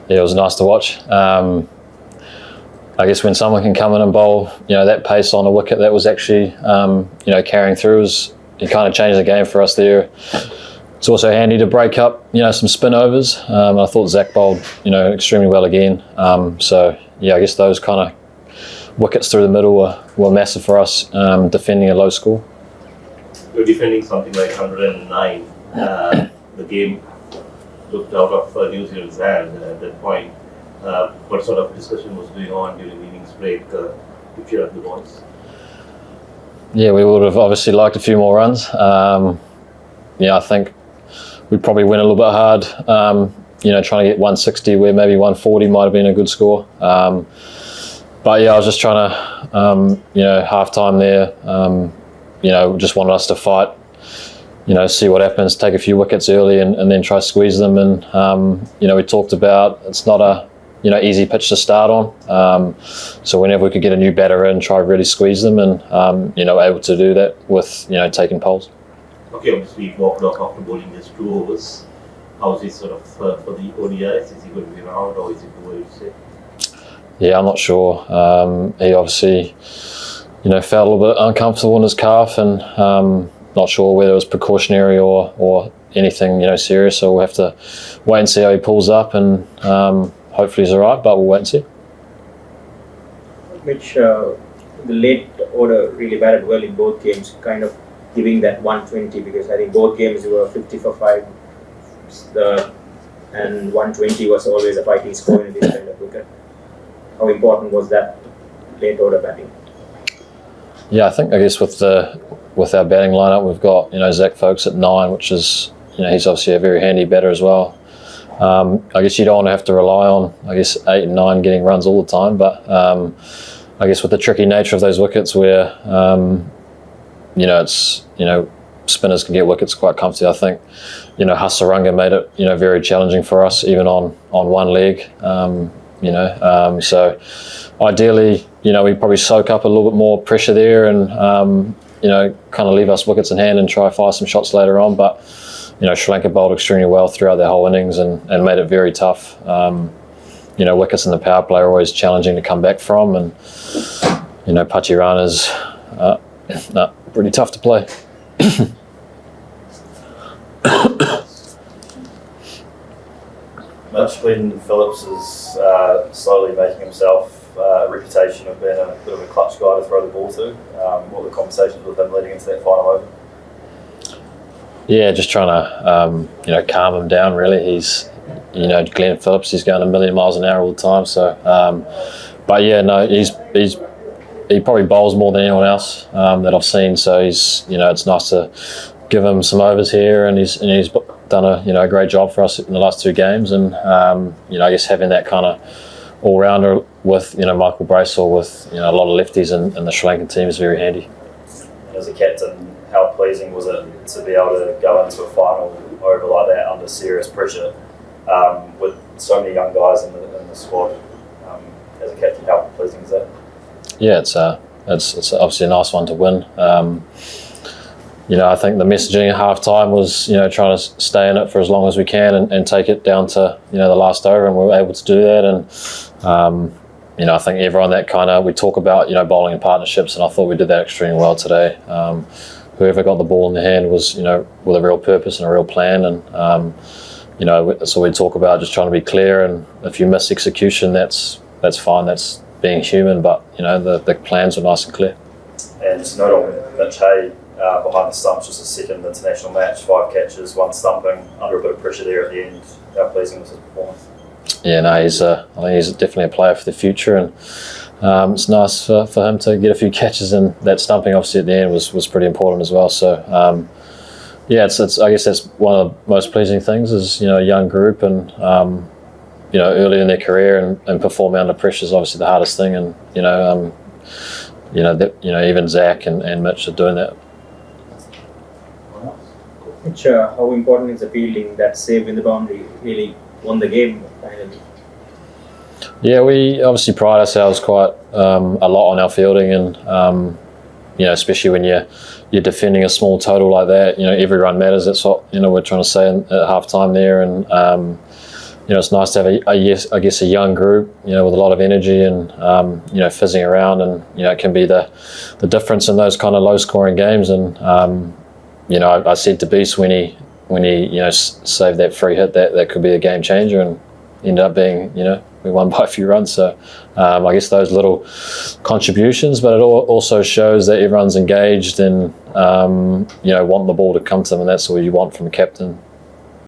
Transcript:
Yeah, it was nice to watch. I guess when someone can come in and bowl, that pace on a wicket that was actually, carrying through, it kind of changed the game for us there. It's also handy to break up, some spin overs. I thought Zach bowled, extremely well again. I guess those kind of wickets through the middle were massive for us, defending a low score. You're defending something like 109. The game looked out of New Zealand's hand at that point. What sort of discussion was going on during the innings break to cheer up the boys? Yeah, we would have obviously liked a few more runs. I think we probably went a little bit hard, trying to get 160 where maybe 140 might have been a good score. I was just trying to, half time there, just wanted us to fight, see what happens, take a few wickets early and then try to squeeze them. And, we talked about it's not a, easy pitch to start on. So whenever we could get a new batter in, try to really squeeze them and, able to do that with, taking poles. Okay, obviously he walked off after bowling just 2 overs. How is he sort of for the ODIs? Is he going to be around or is it too early to say? Yeah, I'm not sure. He obviously, felt a little bit uncomfortable in his calf and not sure whether it was precautionary or anything, serious. So we'll have to wait and see how he pulls up and hopefully he's all right, but we'll wait and see. Mitch, the late order really batted well in both games, kind of giving that 120 because I think both games you were 50 for 5 and 120 was always a fighting score in this kind of wicket. How important was that late order batting? Yeah, I guess with our batting lineup, we've got Zach Folkes at 9, which is he's obviously a very handy batter as well. I guess you don't want to have to rely on 8 and 9 getting runs all the time, but I guess with the tricky nature of those wickets where it's spinners can get wickets quite comfortably. I think Hasaranga made it very challenging for us even on one leg. So ideally we probably soak up a little bit more pressure there and kind of leave us wickets in hand and try fire some shots later on. But Sri Lanka bowled extremely well throughout their whole innings and made it very tough. Wickets in the power play are always challenging to come back from, and Pachirana's pretty tough to play. Much when Phillips is slowly making himself a reputation of being a bit of a clutch guy to throw the ball to. What were the conversations with him leading into that final over? Yeah, just trying to calm him down. Really, he's Glenn Phillips. He's going a million miles an hour all the time. So, he probably bowls more than anyone else that I've seen. So it's nice to give him some overs here, and he's done a great job for us in the last 2 games. And I guess having that kind of all rounder with Michael Bracewell with a lot of lefties and the Sri Lankan team is very handy. As a captain, how pleasing was it to be able to go into a final over like that under serious pressure with so many young guys in the squad? As a captain, how pleasing is that? Yeah, it's obviously a nice one to win. I think the messaging at half time was trying to stay in it for as long as we can and take it down to the last over, and we were able to do that. And I think everyone that we talk about bowling in partnerships, and I thought we did that extremely well today. Whoever got the ball in the hand was with a real purpose and a real plan, and that's what we talk about, just trying to be clear. And if you miss execution, that's fine. That's being human, but the plans were nice and clear. And just note on Mitch Hay behind the stumps, just a second international match, 5 catches, 1 stumping, under a bit of pressure there at the end. How pleasing was his performance? Yeah, no, I think he's definitely a player for the future, and it's nice for him to get a few catches, and that stumping obviously at the end was pretty important as well. So it's I guess that's one of the most pleasing things is a young group and early in their career and performing under pressure is obviously the hardest thing, and even Zach and Mitch are doing that. Mitch, how important is the fielding? That save in the boundary really won the game finally. Yeah, we obviously pride ourselves quite a lot on our fielding, and especially when you're defending a small total like that, every run matters. That's what we're trying to say at half time there, and it's nice to have I guess a young group, with a lot of energy and fizzing around, and it can be the difference in those kind of low scoring games. And I said to Beast when he saved that free hit that could be a game changer, and ended up being we won by a few runs. So I guess those little contributions, but it also shows that everyone's engaged and want the ball to come to them, and that's all you want from a captain.